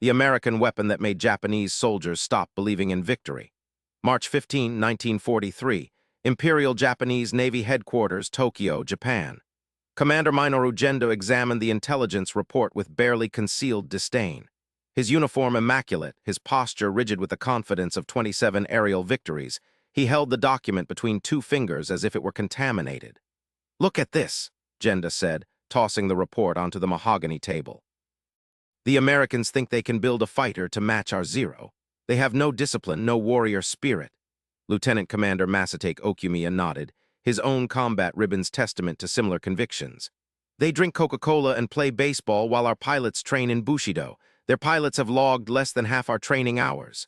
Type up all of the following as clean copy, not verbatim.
the American weapon that made Japanese soldiers stop believing in victory. March 15, 1943, Imperial Japanese Navy Headquarters, Tokyo, Japan. Commander Minoru Gendo examined the intelligence report with barely concealed disdain. His uniform immaculate, his posture rigid with the confidence of 27 aerial victories, he held the document between two fingers as if it were contaminated. "Look at this," Gendo said, tossing the report onto the mahogany table. "The Americans think they can build a fighter to match our Zero. They have no discipline, no warrior spirit." Lieutenant Commander Masatake Okumiya nodded, his own combat ribbons testament to similar convictions. "They drink Coca-Cola and play baseball while our pilots train in Bushido. Their pilots have logged less than half our training hours."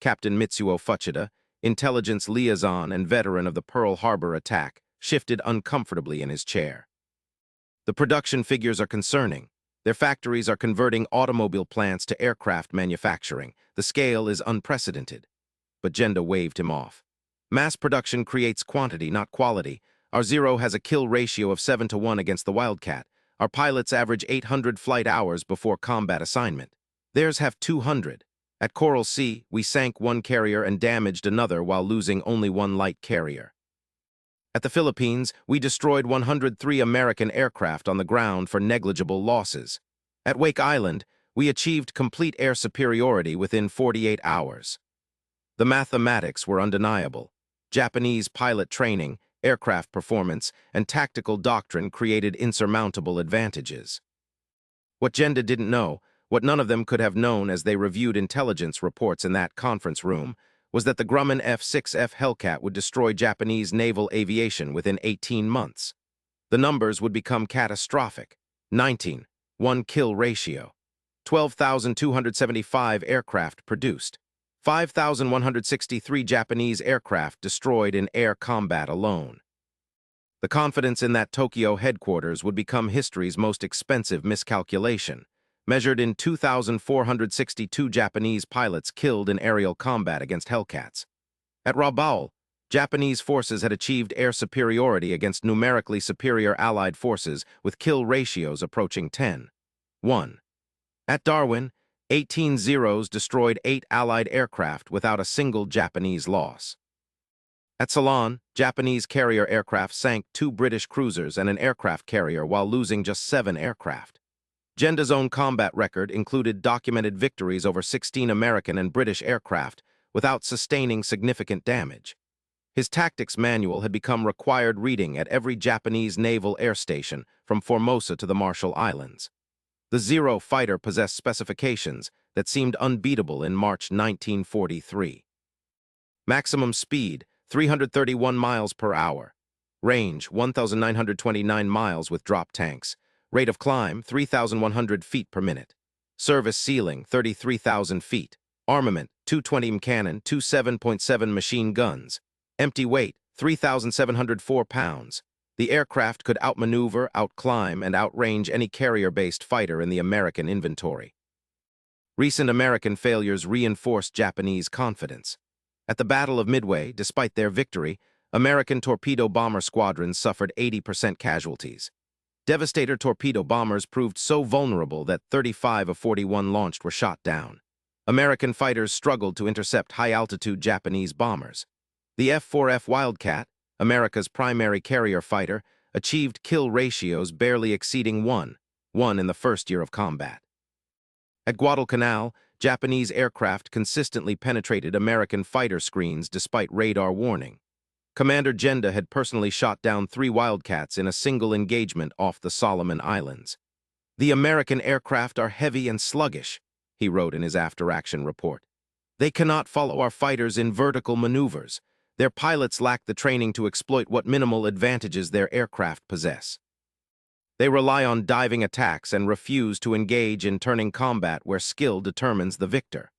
Captain Mitsuo Fuchida, intelligence liaison and veteran of the Pearl Harbor attack, shifted uncomfortably in his chair. "The production figures are concerning. Their factories are converting automobile plants to aircraft manufacturing. The scale is unprecedented." But Gendo waved him off. "Mass production creates quantity, not quality. Our Zero has a kill ratio of 7-1 against the Wildcat. Our pilots average 800 flight hours before combat assignment. Theirs have 200. At Coral Sea, we sank one carrier and damaged another while losing only one light carrier. At the Philippines, we destroyed 103 American aircraft on the ground for negligible losses. At Wake Island, we achieved complete air superiority within 48 hours. The mathematics were undeniable. Japanese pilot training, aircraft performance, and tactical doctrine created insurmountable advantages. What Gendo didn't know, what none of them could have known as they reviewed intelligence reports in that conference room, was that the Grumman F6F Hellcat would destroy Japanese naval aviation within 18 months. The numbers would become catastrophic. 19:1 kill ratio. 12,275 aircraft produced. 5,163 Japanese aircraft destroyed in air combat alone. The confidence in that Tokyo headquarters would become history's most expensive miscalculation, measured in 2,462 Japanese pilots killed in aerial combat against Hellcats. At Rabaul, Japanese forces had achieved air superiority against numerically superior Allied forces with kill ratios approaching 10:1. At Darwin, 18 Zeros destroyed 8 Allied aircraft without a single Japanese loss. At Ceylon, Japanese carrier aircraft sank 2 British cruisers and an aircraft carrier while losing just 7 aircraft. Gendo's own combat record included documented victories over 16 American and British aircraft without sustaining significant damage. His tactics manual had become required reading at every Japanese naval air station from Formosa to the Marshall Islands. The Zero fighter possessed specifications that seemed unbeatable in March 1943. Maximum speed, 331 miles per hour. Range, 1,929 miles with drop tanks. Rate of climb, 3,100 feet per minute. Service ceiling, 33,000 feet. Armament, 220 cannon, 7.7 machine guns. Empty weight, 3,704 pounds. The aircraft could outmaneuver, outclimb, and outrange any carrier-based fighter in the American inventory. Recent American failures reinforced Japanese confidence. At the Battle of Midway, despite their victory, American torpedo bomber squadrons suffered 80% casualties. Devastator torpedo bombers proved so vulnerable that 35 of 41 launched were shot down. American fighters struggled to intercept high-altitude Japanese bombers. The F-4F Wildcat, America's primary carrier fighter, achieved kill ratios barely exceeding 1 in the first year of combat. At Guadalcanal, Japanese aircraft consistently penetrated American fighter screens despite radar warning. Commander Gendo had personally shot down 3 Wildcats in a single engagement off the Solomon Islands. "The American aircraft are heavy and sluggish," he wrote in his after-action report. "They cannot follow our fighters in vertical maneuvers. Their pilots lack the training to exploit what minimal advantages their aircraft possess. They rely on diving attacks and refuse to engage in turning combat where skill determines the victor."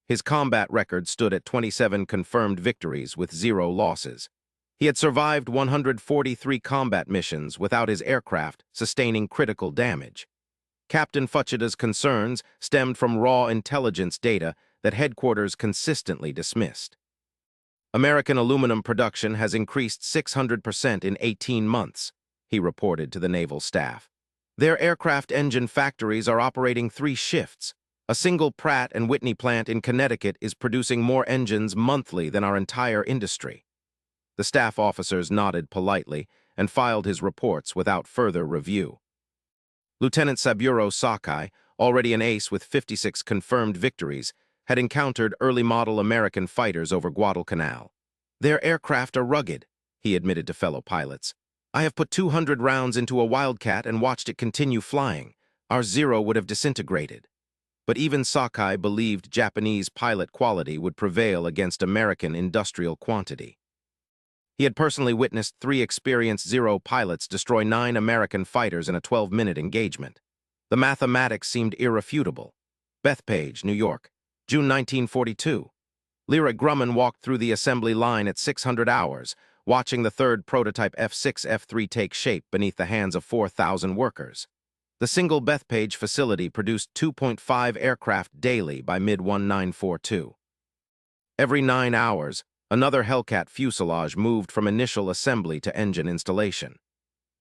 His combat record stood at 27 confirmed victories with 0 losses. He had survived 143 combat missions without his aircraft sustaining critical damage. Captain Fuchida's concerns stemmed from raw intelligence data that headquarters consistently dismissed. "American aluminum production has increased 600% in 18 months, he reported to the naval staff. "Their aircraft engine factories are operating 3 shifts. A single Pratt & Whitney plant in Connecticut is producing more engines monthly than our entire industry. The staff officers nodded politely and filed his reports without further review. Lieutenant Saburo Sakai, already an ace with 56 confirmed victories, had encountered early-model American fighters over Guadalcanal. "Their aircraft are rugged," he admitted to fellow pilots. "I have put 200 rounds into a Wildcat and watched it continue flying. Our Zero would have disintegrated." But even Sakai believed Japanese pilot quality would prevail against American industrial quantity. He had personally witnessed 3 experienced Zero pilots destroy 9 American fighters in a 12-minute engagement. The mathematics seemed irrefutable. Bethpage, New York, June 1942. Lyric Grumman walked through the assembly line at 600 hours, watching the third prototype F6F3 take shape beneath the hands of 4,000 workers. The single Bethpage facility produced 2.5 aircraft daily by mid-1942. Every 9 hours, another Hellcat fuselage moved from initial assembly to engine installation.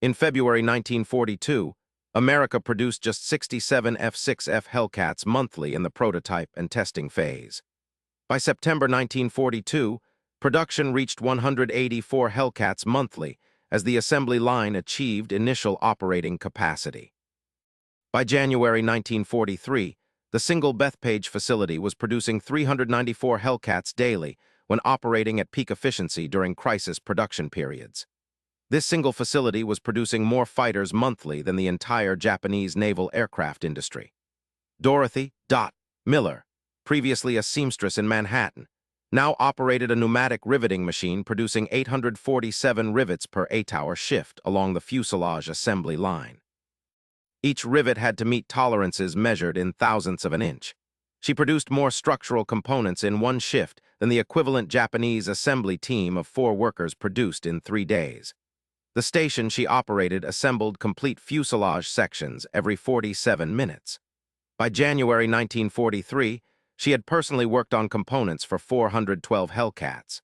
In February 1942, America produced just 67 F6F Hellcats monthly in the prototype and testing phase. By September 1942, production reached 184 Hellcats monthly as the assembly line achieved initial operating capacity. By January 1943, the single Bethpage facility was producing 394 Hellcats daily when operating at peak efficiency during crisis production periods. This single facility was producing more fighters monthly than the entire Japanese naval aircraft industry. Dorothy Miller, previously a seamstress in Manhattan, now operated a pneumatic riveting machine producing 847 rivets per 8-hour shift along the fuselage assembly line. Each rivet had to meet tolerances measured in thousandths of an inch. She produced more structural components in one shift than the equivalent Japanese assembly team of 4 workers produced in 3 days. The station she operated assembled complete fuselage sections every 47 minutes. By January 1943, she had personally worked on components for 412 Hellcats.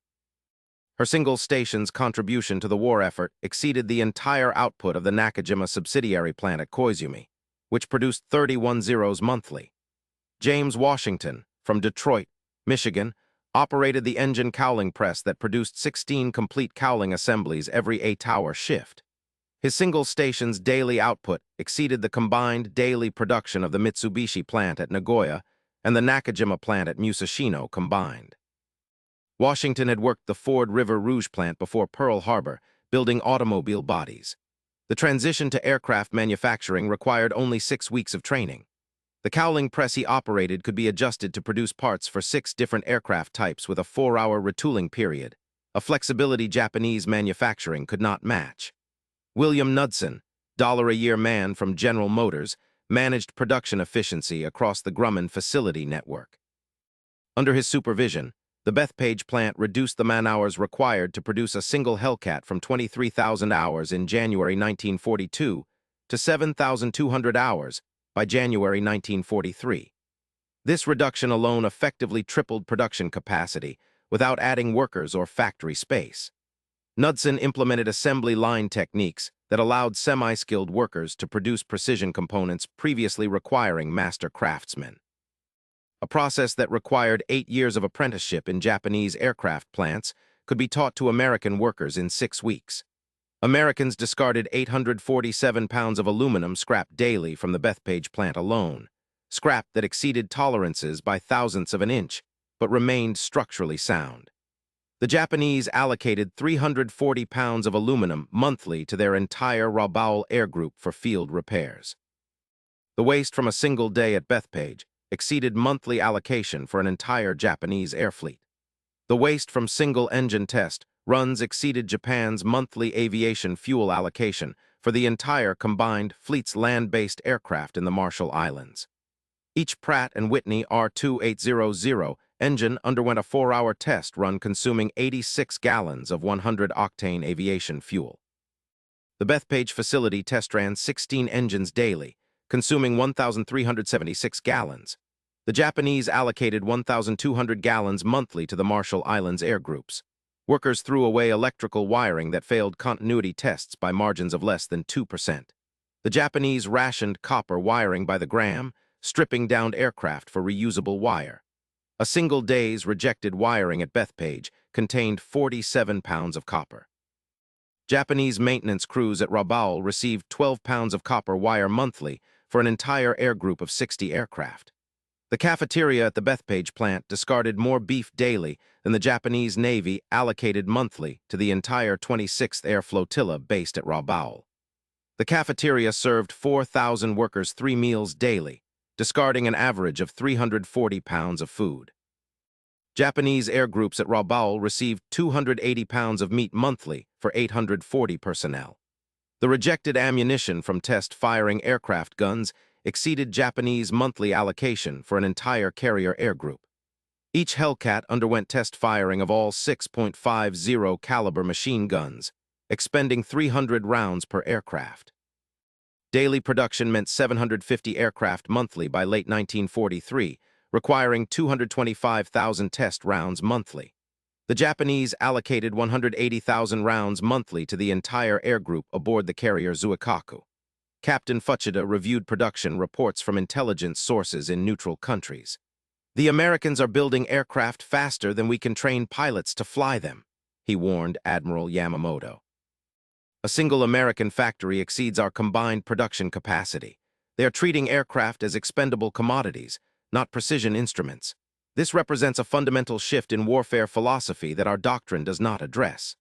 Her single station's contribution to the war effort exceeded the entire output of the Nakajima subsidiary plant at Koizumi, which produced 31 Zeros monthly. James Washington, from Detroit, Michigan, operated the engine cowling press that produced 16 complete cowling assemblies every 8-hour shift. His single station's daily output exceeded the combined daily production of the Mitsubishi plant at Nagoya and the Nakajima plant at Musashino combined. Washington had worked the Ford River Rouge plant before Pearl Harbor, building automobile bodies. The transition to aircraft manufacturing required only 6 weeks of training. The cowling press he operated could be adjusted to produce parts for 6 different aircraft types with a 4-hour retooling period, a flexibility Japanese manufacturing could not match. William Knudsen, $1-a-year man from General Motors, managed production efficiency across the Grumman facility network. Under his supervision, the Bethpage plant reduced the man-hours required to produce a single Hellcat from 23,000 hours in January 1942 to 7,200 hours by January 1943. This reduction alone effectively tripled production capacity without adding workers or factory space. Knudsen implemented assembly line techniques that allowed semi-skilled workers to produce precision components previously requiring master craftsmen. A process that required 8 years of apprenticeship in Japanese aircraft plants could be taught to American workers in 6 weeks. Americans discarded 847 pounds of aluminum scrap daily from the Bethpage plant alone, scrap that exceeded tolerances by thousandths of an inch, but remained structurally sound. The Japanese allocated 340 pounds of aluminum monthly to their entire Rabaul air group for field repairs. The waste from a single day at Bethpage exceeded monthly allocation for an entire Japanese air fleet. The waste from single-engine test runs exceeded Japan's monthly aviation fuel allocation for the entire combined fleet's land-based aircraft in the Marshall Islands. Each Pratt & Whitney R2800 engine underwent a 4-hour test run consuming 86 gallons of 100-octane aviation fuel. The Bethpage facility test ran 16 engines daily, consuming 1,376 gallons. The Japanese allocated 1,200 gallons monthly to the Marshall Islands air groups. Workers threw away electrical wiring that failed continuity tests by margins of less than 2%. The Japanese rationed copper wiring by the gram, stripping downed aircraft for reusable wire. A single day's rejected wiring at Bethpage contained 47 pounds of copper. Japanese maintenance crews at Rabaul received 12 pounds of copper wire monthly for an entire air group of 60 aircraft. The cafeteria at the Bethpage plant discarded more beef daily than the Japanese Navy allocated monthly to the entire 26th Air Flotilla based at Rabaul. The cafeteria served 4,000 workers 3 meals daily, discarding an average of 340 pounds of food. Japanese air groups at Rabaul received 280 pounds of meat monthly for 840 personnel. The rejected ammunition from test-firing aircraft guns exceeded Japanese monthly allocation for an entire carrier air group. Each Hellcat underwent test firing of all 6.50 caliber machine guns, expending 300 rounds per aircraft. Daily production meant 750 aircraft monthly by late 1943, requiring 225,000 test rounds monthly. The Japanese allocated 180,000 rounds monthly to the entire air group aboard the carrier Zuikaku. Captain Fuchida reviewed production reports from intelligence sources in neutral countries. "The Americans are building aircraft faster than we can train pilots to fly them," he warned Admiral Yamamoto. "A single American factory exceeds our combined production capacity. They are treating aircraft as expendable commodities, not precision instruments. This represents a fundamental shift in warfare philosophy that our doctrine does not address."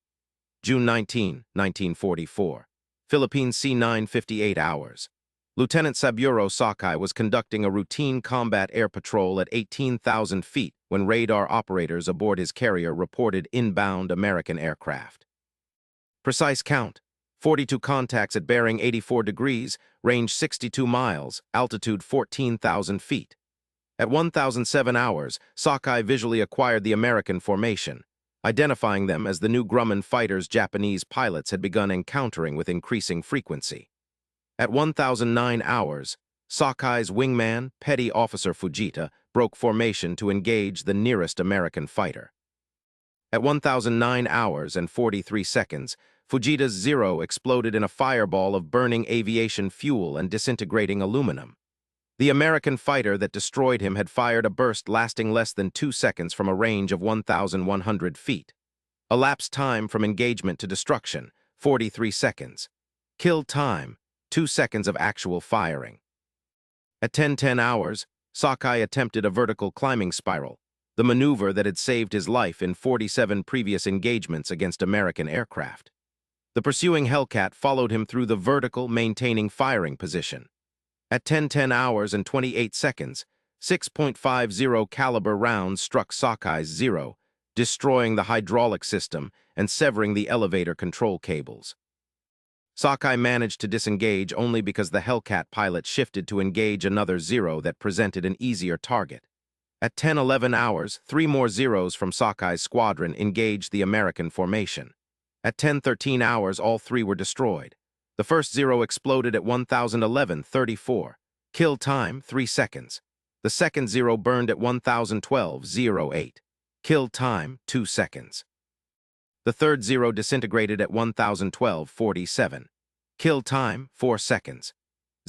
June 19, 1944. Philippine Sea 9:58 hours. Lieutenant Saburo Sakai was conducting a routine combat air patrol at 18,000 feet when radar operators aboard his carrier reported inbound American aircraft. Precise count: 42 contacts at bearing 84 degrees, range 62 miles, altitude 14,000 feet. At 1,007 hours, Sakai visually acquired the American formation, identifying them as the new Grumman fighters Japanese pilots had begun encountering with increasing frequency. At 1,009 hours, Sakai's wingman, Petty Officer Fujita, broke formation to engage the nearest American fighter. At 1,009 hours and 43 seconds, Fujita's Zero exploded in a fireball of burning aviation fuel and disintegrating aluminum. The American fighter that destroyed him had fired a burst lasting less than 2 seconds from a range of 1,100 feet. Elapsed time from engagement to destruction, 43 seconds. Kill time, 2 seconds of actual firing. At 10:10 hours, Sakai attempted a vertical climbing spiral, the maneuver that had saved his life in 47 previous engagements against American aircraft. The pursuing Hellcat followed him through the vertical, maintaining firing position. At 10:10 hours and 28 seconds, 6.50 caliber rounds struck Sakai's Zero, destroying the hydraulic system and severing the elevator control cables. Sakai managed to disengage only because the Hellcat pilot shifted to engage another Zero that presented an easier target. At 10:11 hours, 3 more Zeros from Sakai's squadron engaged the American formation. At 10:13 hours, all 3 were destroyed. The first Zero exploded at 1,011.34. Kill time, 3 seconds. The second Zero burned at 1,012.08. Kill time, 2 seconds. The third Zero disintegrated at 1,012.47. Kill time, 4 seconds.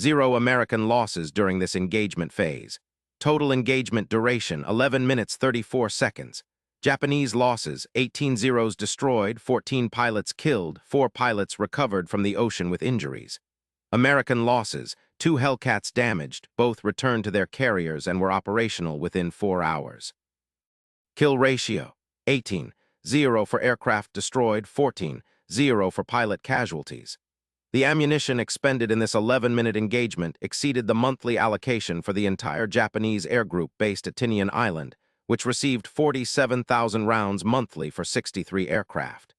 0 American losses during this engagement phase. Total engagement duration, 11 minutes 34 seconds. Japanese losses, 18 Zeros destroyed, 14 pilots killed, 4 pilots recovered from the ocean with injuries. American losses, 2 Hellcats damaged, both returned to their carriers and were operational within 4 hours. Kill ratio, 18, 0 for aircraft destroyed, 14, 0 for pilot casualties. The ammunition expended in this 11-minute engagement exceeded the monthly allocation for the entire Japanese air group based at Tinian Island, which received 47,000 rounds monthly for 63 aircraft.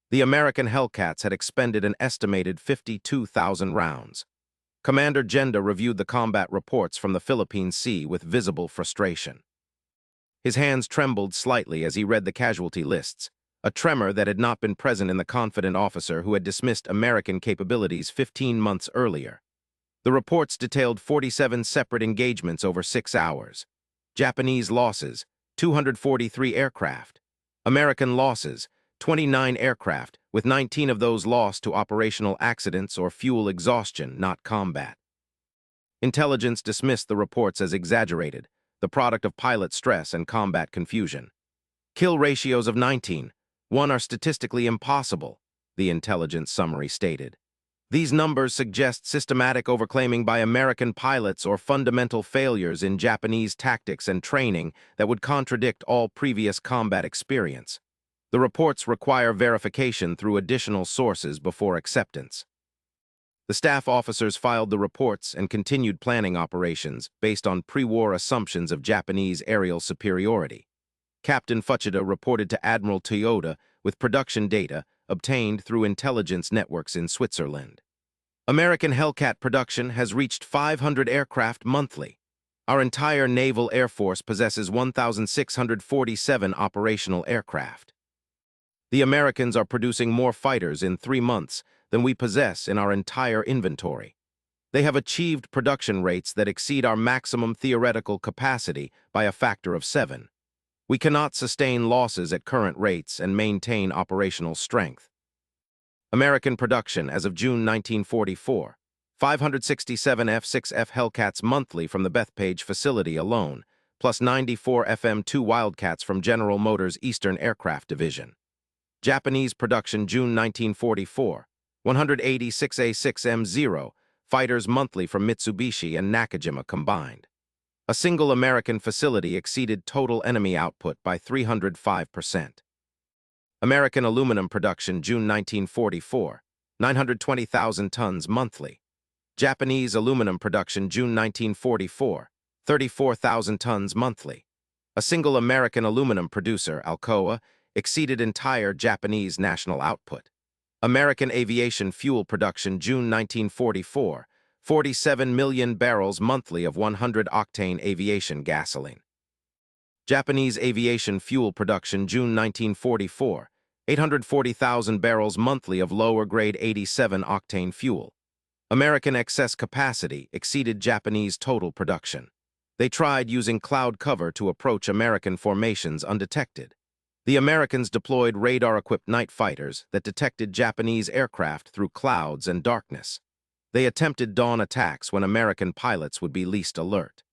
The American Hellcats had expended an estimated 52,000 rounds. Commander Genda reviewed the combat reports from the Philippine Sea with visible frustration. His hands trembled slightly as he read the casualty lists, a tremor that had not been present in the confident officer who had dismissed American capabilities 15 months earlier. The reports detailed 47 separate engagements over 6 hours. Japanese losses, 243 aircraft. American losses, 29 aircraft, with 19 of those lost to operational accidents or fuel exhaustion, not combat. Intelligence dismissed the reports as exaggerated, the product of pilot stress and combat confusion. Kill ratios of 19:1 are statistically impossible, the intelligence summary stated. These numbers suggest systematic overclaiming by American pilots or fundamental failures in Japanese tactics and training that would contradict all previous combat experience. The reports require verification through additional sources before acceptance. The staff officers filed the reports and continued planning operations based on pre-war assumptions of Japanese aerial superiority. Captain Fuchida reported to Admiral Toyoda with production data obtained through intelligence networks in Switzerland. American Hellcat production has reached 500 aircraft monthly. Our entire naval air force possesses 1,647 operational aircraft. The Americans are producing more fighters in 3 months than we possess in our entire inventory. They have achieved production rates that exceed our maximum theoretical capacity by a factor of 7. We cannot sustain losses at current rates and maintain operational strength. American production as of June 1944, 567 F6F Hellcats monthly from the Bethpage facility alone, plus 94 FM2 Wildcats from General Motors Eastern Aircraft Division. Japanese production June 1944, 186 A6M0 fighters monthly from Mitsubishi and Nakajima combined. A single American facility exceeded total enemy output by 305%. American aluminum production June 1944, 920,000 tons monthly. Japanese aluminum production June 1944, 34,000 tons monthly. A single American aluminum producer, Alcoa, exceeded entire Japanese national output. American aviation fuel production June 1944, 47 million barrels monthly of 100-octane aviation gasoline. Japanese aviation fuel production June 1944, 840,000 barrels monthly of lower-grade 87-octane fuel. American excess capacity exceeded Japanese total production. They tried using cloud cover to approach American formations undetected. The Americans deployed radar-equipped night fighters that detected Japanese aircraft through clouds and darkness. They attempted dawn attacks when American pilots would be least alert.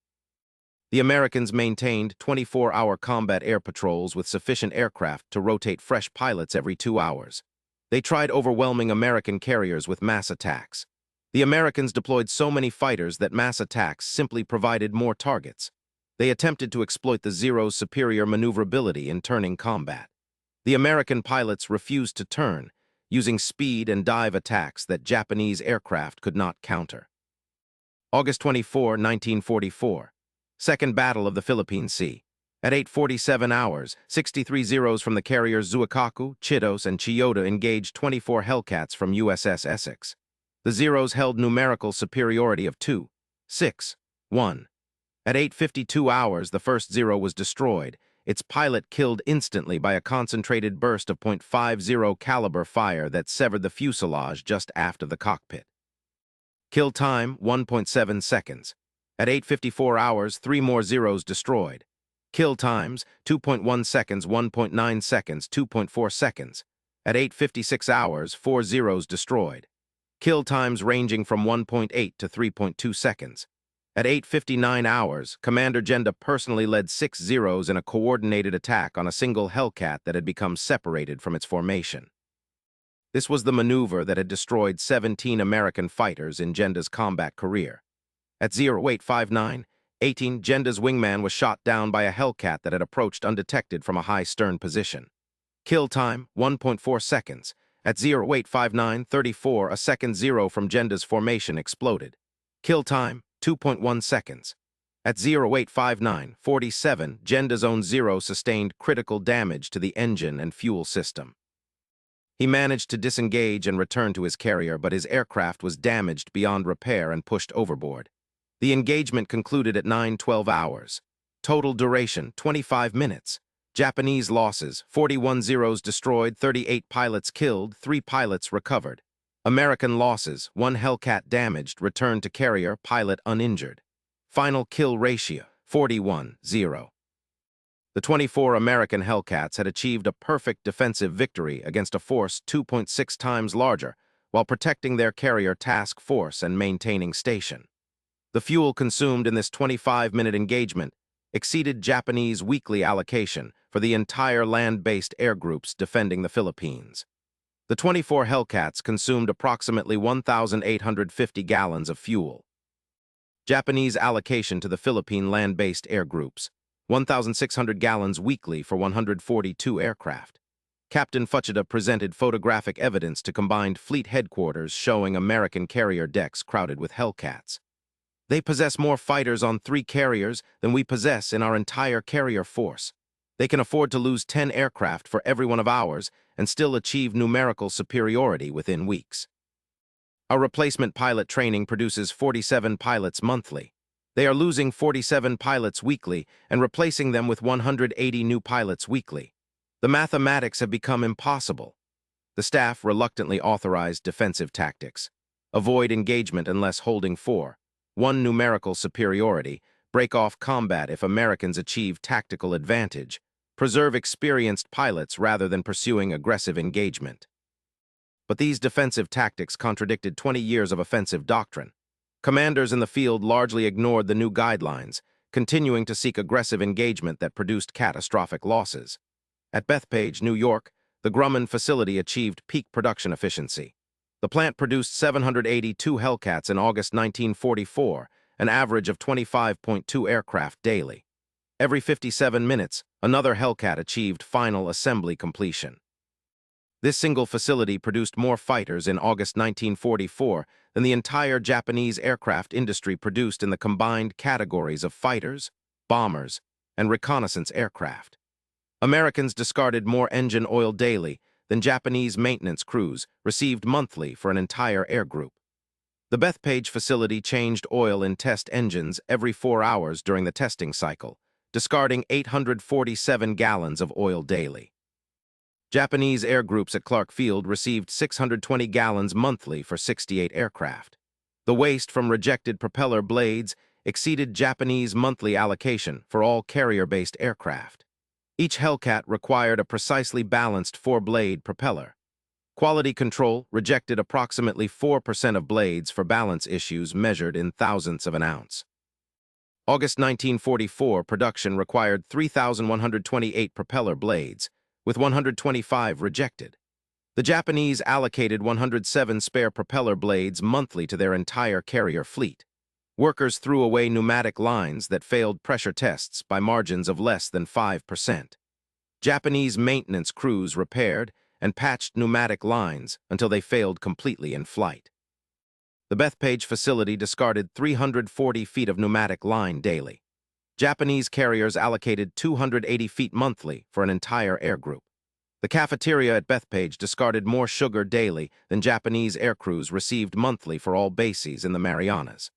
The Americans maintained 24-hour combat air patrols with sufficient aircraft to rotate fresh pilots every 2 hours. They tried overwhelming American carriers with mass attacks. The Americans deployed so many fighters that mass attacks simply provided more targets. They attempted to exploit the Zero's superior maneuverability in turning combat. The American pilots refused to turn, using speed and dive attacks that Japanese aircraft could not counter. August 24, 1944. Second Battle of the Philippine Sea. At 8:47 hours, 63 Zeros from the carriers Zuikaku, Chitos, and Chiyoda engaged 24 Hellcats from USS Essex. The Zeros held numerical superiority of 2-6-1. At 8:52 hours, the first Zero was destroyed, its pilot killed instantly by a concentrated burst of .50 caliber fire that severed the fuselage just aft of the cockpit. Kill time, 1.7 seconds. At 8:54 hours, 3 more Zeros destroyed. Kill times, 2.1 seconds, 1.9 seconds, 2.4 seconds. At 8:56 hours, 4 Zeros destroyed. Kill times ranging from 1.8 to 3.2 seconds. At 8:59 hours, Commander Genda personally led 6 Zeros in a coordinated attack on a single Hellcat that had become separated from its formation. This was the maneuver that had destroyed 17 American fighters in Genda's combat career. At 08:59:18, Genda's wingman was shot down by a Hellcat that had approached undetected from a high stern position. Kill time, 1.4 seconds. At 08:59:34, a second Zero from Genda's formation exploded. Kill time, 2.1 seconds. At 08:59:47, Genda's own Zero sustained critical damage to the engine and fuel system. He managed to disengage and return to his carrier, but his aircraft was damaged beyond repair and pushed overboard. The engagement concluded at 9:12 hours. Total duration, 25 minutes. Japanese losses, 41 Zeros destroyed, 38 pilots killed, 3 pilots recovered. American losses, 1 Hellcat damaged, returned to carrier, pilot uninjured. Final kill ratio, 41-0. The 24 American Hellcats had achieved a perfect defensive victory against a force 2.6 times larger, while protecting their carrier task force and maintaining station. The fuel consumed in this 25-minute engagement exceeded Japanese weekly allocation for the entire land-based air groups defending the Philippines. The 24 Hellcats consumed approximately 1,850 gallons of fuel. Japanese allocation to the Philippine land-based air groups, 1,600 gallons weekly for 142 aircraft. Captain Fuchida presented photographic evidence to combined fleet headquarters showing American carrier decks crowded with Hellcats. They possess more fighters on 3 carriers than we possess in our entire carrier force. They can afford to lose 10 aircraft for every one of ours and still achieve numerical superiority within weeks. Our replacement pilot training produces 47 pilots monthly. They are losing 47 pilots weekly and replacing them with 180 new pilots weekly. The mathematics have become impossible. The staff reluctantly authorized defensive tactics. Avoid engagement unless holding 4. 1 numerical superiority. Break off combat if Americans achieve tactical advantage. Preserve experienced pilots rather than pursuing aggressive engagement. But these defensive tactics contradicted 20 years of offensive doctrine. Commanders in the field largely ignored the new guidelines, continuing to seek aggressive engagement that produced catastrophic losses. At Bethpage, New York, the Grumman facility achieved peak production efficiency. The plant produced 782 Hellcats in August 1944, an average of 25.2 aircraft daily. Every 57 minutes, another Hellcat achieved final assembly completion. This single facility produced more fighters in August 1944 than the entire Japanese aircraft industry produced in the combined categories of fighters, bombers, and reconnaissance aircraft. Americans discarded more engine oil daily than Japanese maintenance crews received monthly for an entire air group. The Bethpage facility changed oil in test engines every 4 hours during the testing cycle, discarding 847 gallons of oil daily. Japanese air groups at Clark Field received 620 gallons monthly for 68 aircraft. The waste from rejected propeller blades exceeded Japanese monthly allocation for all carrier-based aircraft. Each Hellcat required a precisely balanced 4-blade propeller. Quality control rejected approximately 4% of blades for balance issues measured in thousandths of an ounce. August 1944 production required 3,128 propeller blades, with 125 rejected. The Japanese allocated 107 spare propeller blades monthly to their entire carrier fleet. Workers threw away pneumatic lines that failed pressure tests by margins of less than 5%. Japanese maintenance crews repaired and patched pneumatic lines until they failed completely in flight. The Bethpage facility discarded 340 feet of pneumatic line daily. Japanese carriers allocated 280 feet monthly for an entire air group. The cafeteria at Bethpage discarded more sugar daily than Japanese air crews received monthly for all bases in the Marianas.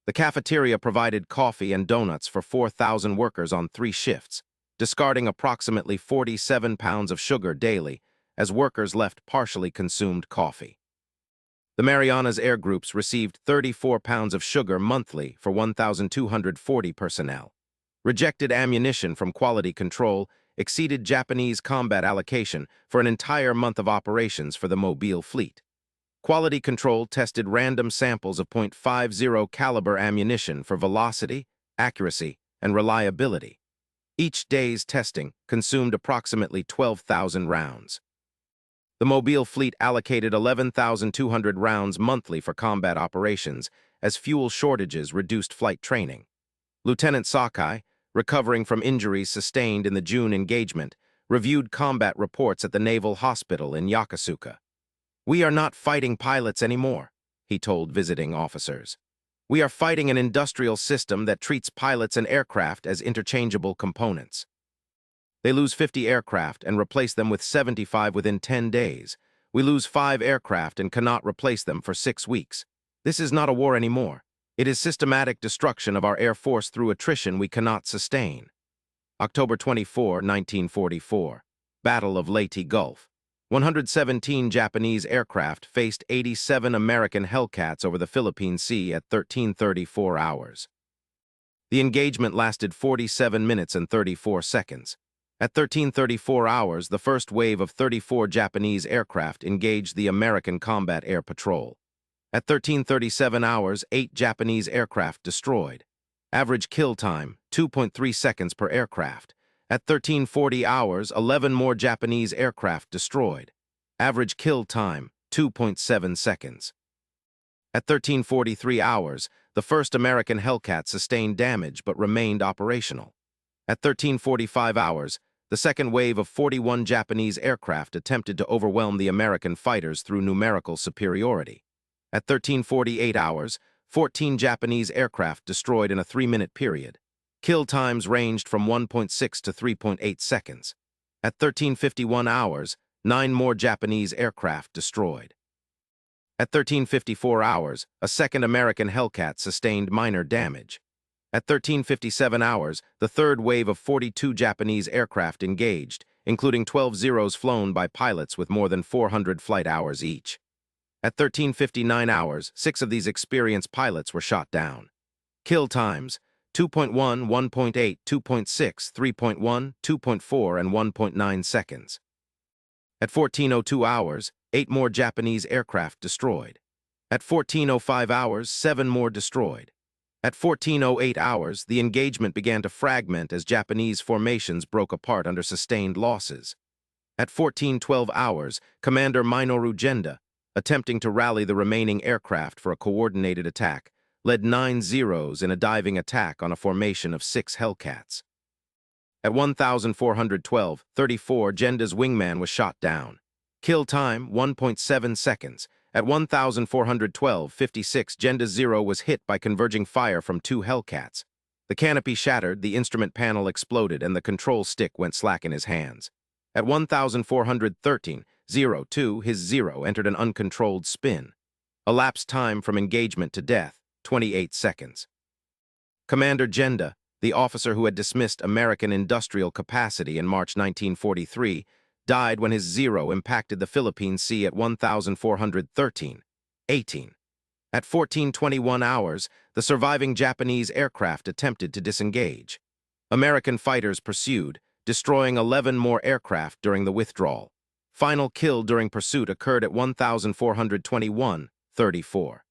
The cafeteria provided coffee and donuts for 4,000 workers on 3 shifts, discarding approximately 47 pounds of sugar daily as workers left partially consumed coffee. The Marianas air groups received 34 pounds of sugar monthly for 1,240 personnel. Rejected ammunition from quality control exceeded Japanese combat allocation for an entire month of operations for the Mobile fleet. Quality control tested random samples of .50 caliber ammunition for velocity, accuracy, and reliability. Each day's testing consumed approximately 12,000 rounds. The Mobile fleet allocated 11,200 rounds monthly for combat operations as fuel shortages reduced flight training. Lieutenant Sakai, recovering from injuries sustained in the June engagement, reviewed combat reports at the Naval Hospital in Yokosuka. "We are not fighting pilots anymore," he told visiting officers. "We are fighting an industrial system that treats pilots and aircraft as interchangeable components." They lose 50 aircraft and replace them with 75 within 10 days. We lose 5 aircraft and cannot replace them for 6 weeks. This is not a war anymore. It is systematic destruction of our air force through attrition we cannot sustain. October 24, 1944. Battle of Leyte Gulf. 117 Japanese aircraft faced 87 American Hellcats over the Philippine Sea at 13:34 hours. The engagement lasted 47 minutes and 34 seconds. At 13:34 hours, the first wave of 34 Japanese aircraft engaged the American Combat Air Patrol. At 13:37 hours, 8 Japanese aircraft destroyed. Average kill time, 2.3 seconds per aircraft. At 13:40 hours, 11 more Japanese aircraft destroyed. Average kill time, 2.7 seconds. At 13:43 hours, the first American Hellcat sustained damage but remained operational. At 13:45 hours, the second wave of 41 Japanese aircraft attempted to overwhelm the American fighters through numerical superiority. At 13:48 hours, 14 Japanese aircraft destroyed in a 3-minute period. Kill times ranged from 1.6 to 3.8 seconds. At 13:51 hours, 9 more Japanese aircraft destroyed. At 13:54 hours, a second American Hellcat sustained minor damage. At 13:57 hours, the third wave of 42 Japanese aircraft engaged, including 12 Zeros flown by pilots with more than 400 flight hours each. At 13:59 hours, 6 of these experienced pilots were shot down. Kill times: 2.1, 1.8, 2.6, 3.1, 2.4, and 1.9 seconds. At 14:02 hours, 8 more Japanese aircraft destroyed. At 14:05 hours, 7 more destroyed. At 14:08 hours, the engagement began to fragment as Japanese formations broke apart under sustained losses. At 14:12 hours, Commander Minoru Genda, attempting to rally the remaining aircraft for a coordinated attack, led 9 Zeros in a diving attack on a formation of 6 Hellcats. At 1412:34, Genda's wingman was shot down. Kill time, 1.7 seconds. At 1412:56, Genda's Zero was hit by converging fire from 2 Hellcats. The canopy shattered, the instrument panel exploded, and the control stick went slack in his hands. At 1413:02, his Zero entered an uncontrolled spin. Elapsed time from engagement to death, 28 seconds. Commander Genda, the officer who had dismissed American industrial capacity in March 1943, died when his Zero impacted the Philippine Sea at 1413:18. At 14:21 hours, the surviving Japanese aircraft attempted to disengage. American fighters pursued, destroying 11 more aircraft during the withdrawal. Final kill during pursuit occurred at 1421:34.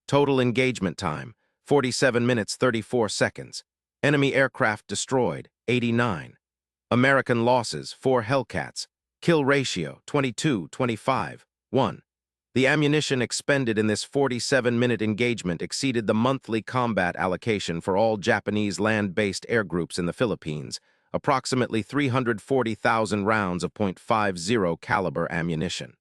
Total engagement time, 47 minutes 34 seconds. Enemy aircraft destroyed, 89. American losses, 4 Hellcats. Kill ratio, 22-25-1. The ammunition expended in this 47-minute engagement exceeded the monthly combat allocation for all Japanese land-based air groups in the Philippines, approximately 340,000 rounds of .50 caliber ammunition.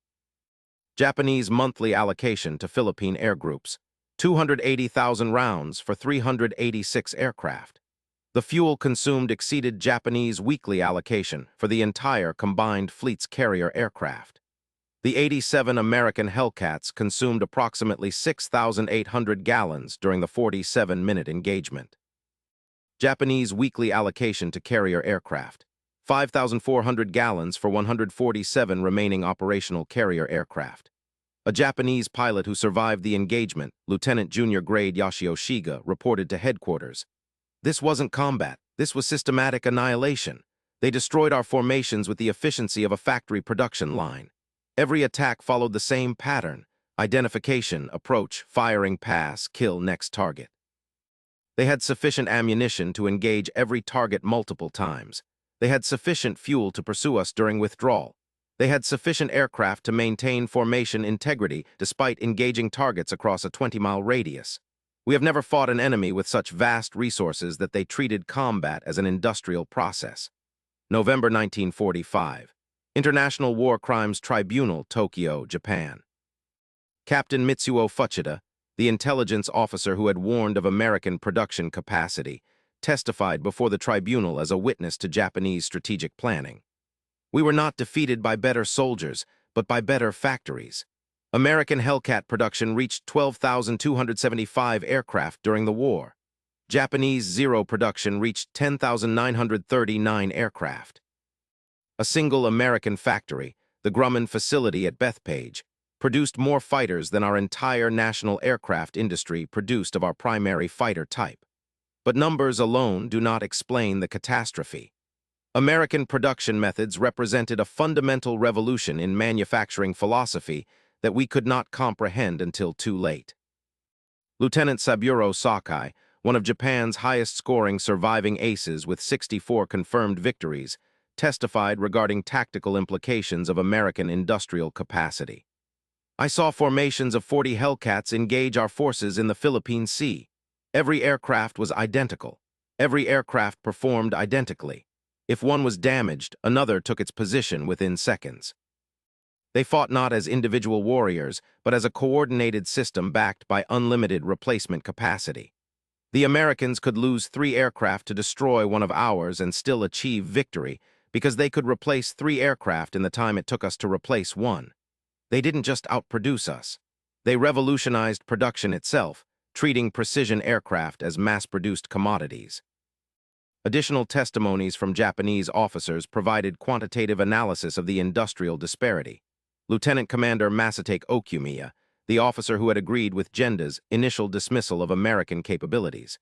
Japanese monthly allocation to Philippine air groups, 280,000 rounds for 386 aircraft. The fuel consumed exceeded Japanese weekly allocation for the entire combined fleet's carrier aircraft. The 87 American Hellcats consumed approximately 6,800 gallons during the 47-minute engagement. Japanese weekly allocation to carrier aircraft, 5,400 gallons for 147 remaining operational carrier aircraft. A Japanese pilot who survived the engagement, Lieutenant Junior Grade Yoshio Shiga, reported to headquarters, "This wasn't combat, this was systematic annihilation. They destroyed our formations with the efficiency of a factory production line. Every attack followed the same pattern: identification, approach, firing, pass, kill next target." They had sufficient ammunition to engage every target multiple times. They had sufficient fuel to pursue us during withdrawal. They had sufficient aircraft to maintain formation integrity despite engaging targets across a 20-mile radius. We have never fought an enemy with such vast resources that they treated combat as an industrial process. November 1945. International War Crimes Tribunal, Tokyo, Japan. Captain Mitsuo Fuchida, the intelligence officer who had warned of American production capacity, testified before the tribunal as a witness to Japanese strategic planning. "We were not defeated by better soldiers, but by better factories. American Hellcat production reached 12,275 aircraft during the war. Japanese Zero production reached 10,939 aircraft. A single American factory, the Grumman facility at Bethpage, produced more fighters than our entire national aircraft industry produced of our primary fighter type. But numbers alone do not explain the catastrophe. American production methods represented a fundamental revolution in manufacturing philosophy that we could not comprehend until too late. Lieutenant Saburo Sakai, one of Japan's highest-scoring surviving aces with 64 confirmed victories, testified regarding tactical implications of American industrial capacity. "I saw formations of 40 Hellcats engage our forces in the Philippine Sea. Every aircraft was identical. Every aircraft performed identically. If one was damaged, another took its position within seconds. They fought not as individual warriors, but as a coordinated system backed by unlimited replacement capacity. The Americans could lose 3 aircraft to destroy one of ours and still achieve victory because they could replace 3 aircraft in the time it took us to replace 1. They didn't just outproduce us. They revolutionized production itself, treating precision aircraft as mass-produced commodities." Additional testimonies from Japanese officers provided quantitative analysis of the industrial disparity. Lieutenant Commander Masatake Okumiya, the officer who had agreed with Genda's initial dismissal of American capabilities.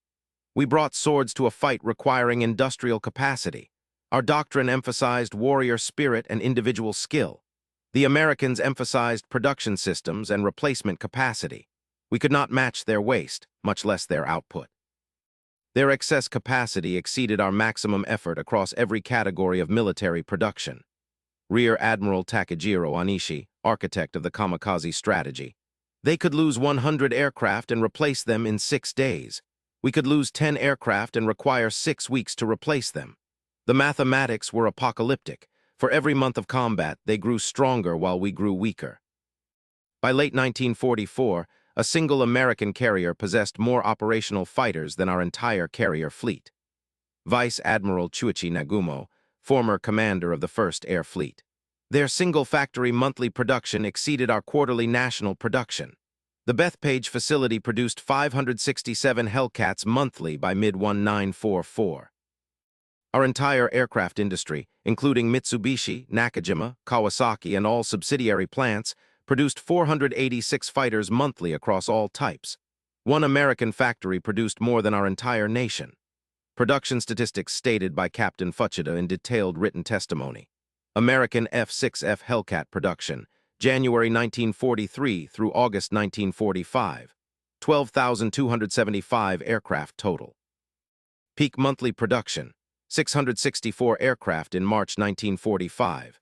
"We brought swords to a fight requiring industrial capacity. Our doctrine emphasized warrior spirit and individual skill. The Americans emphasized production systems and replacement capacity. We could not match their waste, much less their output. Their excess capacity exceeded our maximum effort across every category of military production." Rear Admiral Takejiro Onishi, architect of the kamikaze strategy. "They could lose 100 aircraft and replace them in 6 days. We could lose 10 aircraft and require 6 weeks to replace them. The mathematics were apocalyptic. For every month of combat, they grew stronger while we grew weaker." By late 1944, a single American carrier possessed more operational fighters than our entire carrier fleet. Vice Admiral Chuichi Nagumo, former commander of the 1st Air Fleet. "Their single-factory monthly production exceeded our quarterly national production. The Bethpage facility produced 567 Hellcats monthly by mid-1944. Our entire aircraft industry, including Mitsubishi, Nakajima, Kawasaki, and all subsidiary plants, produced 486 fighters monthly across all types. One American factory produced more than our entire nation." Production statistics stated by Captain Fuchida in detailed written testimony. American F6F Hellcat production, January 1943 through August 1945, 12,275 aircraft total. Peak monthly production, 664 aircraft in March 1945.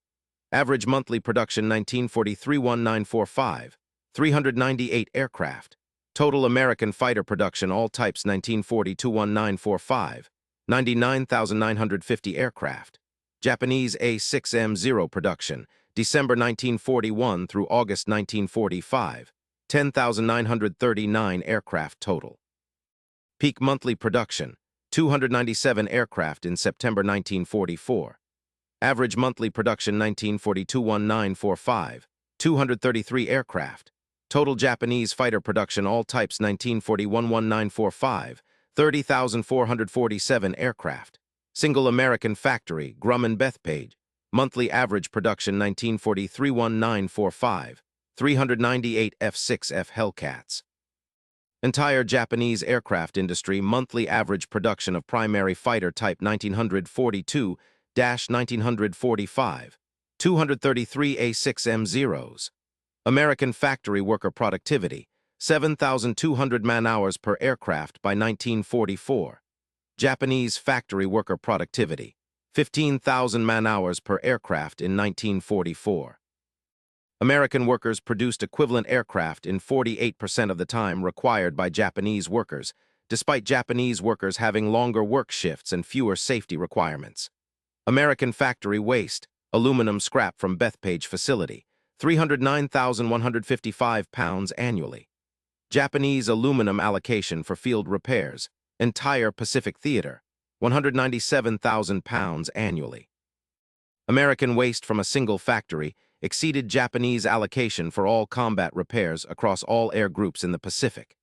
Average monthly production 1943-1945, 398 aircraft. Total American fighter production all types 1940-1945, 99,950 aircraft. Japanese A6M0 production, December 1941 through August 1945, 10,939 aircraft total. Peak monthly production, 297 aircraft in September 1944. Average monthly production 1942-1945, 233 aircraft. Total Japanese fighter production all types 1941-1945, 30,447 aircraft. Single American factory, Grumman Bethpage. Monthly average production 1943-1945, 398 F6F Hellcats. Entire Japanese aircraft industry monthly average production of primary fighter type 1942-1945, 233 A6M0s. American factory worker productivity, 7,200 man-hours per aircraft by 1944. Japanese factory worker productivity, 15,000 man-hours per aircraft in 1944. American workers produced equivalent aircraft in 48% of the time required by Japanese workers, despite Japanese workers having longer work shifts and fewer safety requirements. American factory waste, aluminum scrap from Bethpage facility, 309,155 pounds annually. Japanese aluminum allocation for field repairs, entire Pacific Theater, 197,000 pounds annually. American waste from a single factory exceeded Japanese allocation for all combat repairs across all air groups in the Pacific.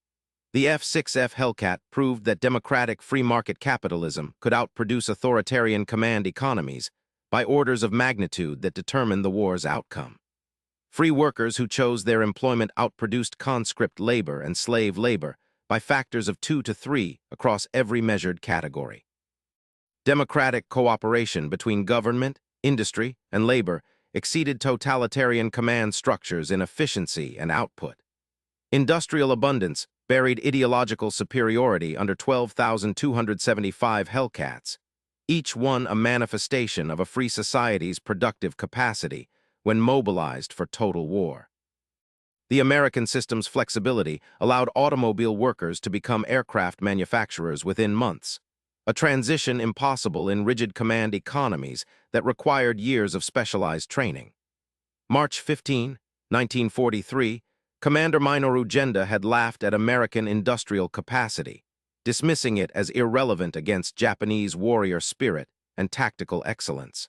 The F6F Hellcat proved that democratic free market capitalism could outproduce authoritarian command economies by orders of magnitude that determined the war's outcome. Free workers who chose their employment outproduced conscript labor and slave labor by factors of 2 to 3 across every measured category. Democratic cooperation between government, industry, and labor exceeded totalitarian command structures in efficiency and output. Industrial abundance buried ideological superiority under 12,275 Hellcats, each one a manifestation of a free society's productive capacity when mobilized for total war. The American system's flexibility allowed automobile workers to become aircraft manufacturers within months, a transition impossible in rigid command economies that required years of specialized training. March 15, 1943, Commander Minoru Genda had laughed at American industrial capacity, dismissing it as irrelevant against Japanese warrior spirit and tactical excellence.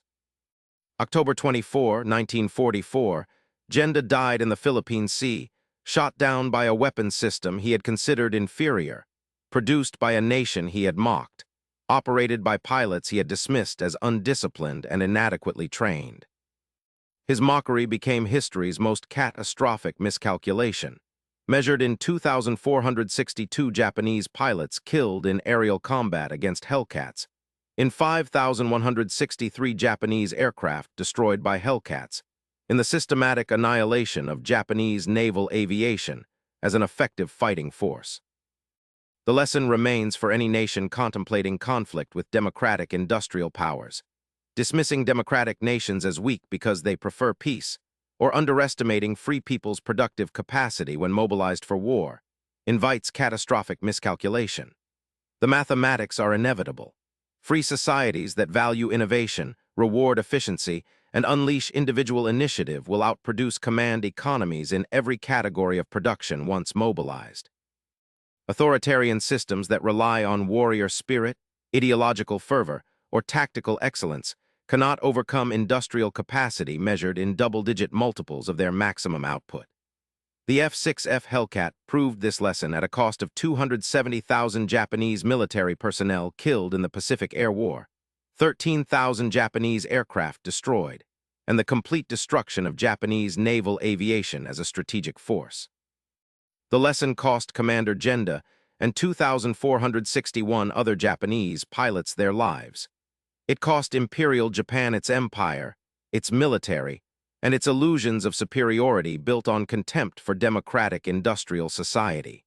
October 24, 1944, Genda died in the Philippine Sea, shot down by a weapons system he had considered inferior, produced by a nation he had mocked, operated by pilots he had dismissed as undisciplined and inadequately trained. His mockery became history's most catastrophic miscalculation, measured in 2,462 Japanese pilots killed in aerial combat against Hellcats, in 5,163 Japanese aircraft destroyed by Hellcats, in the systematic annihilation of Japanese naval aviation as an effective fighting force. The lesson remains for any nation contemplating conflict with democratic industrial powers. Dismissing democratic nations as weak because they prefer peace, or underestimating free people's productive capacity when mobilized for war, invites catastrophic miscalculation. The mathematics are inevitable. Free societies that value innovation, reward efficiency, and unleash individual initiative will outproduce command economies in every category of production once mobilized. Authoritarian systems that rely on warrior spirit, ideological fervor, or tactical excellence cannot overcome industrial capacity measured in double-digit multiples of their maximum output. The F6F Hellcat proved this lesson at a cost of 270,000 Japanese military personnel killed in the Pacific Air War, 13,000 Japanese aircraft destroyed, and the complete destruction of Japanese naval aviation as a strategic force. The lesson cost Commander Genda and 2,461 other Japanese pilots their lives. It cost Imperial Japan its empire, its military, and its illusions of superiority built on contempt for democratic industrial society.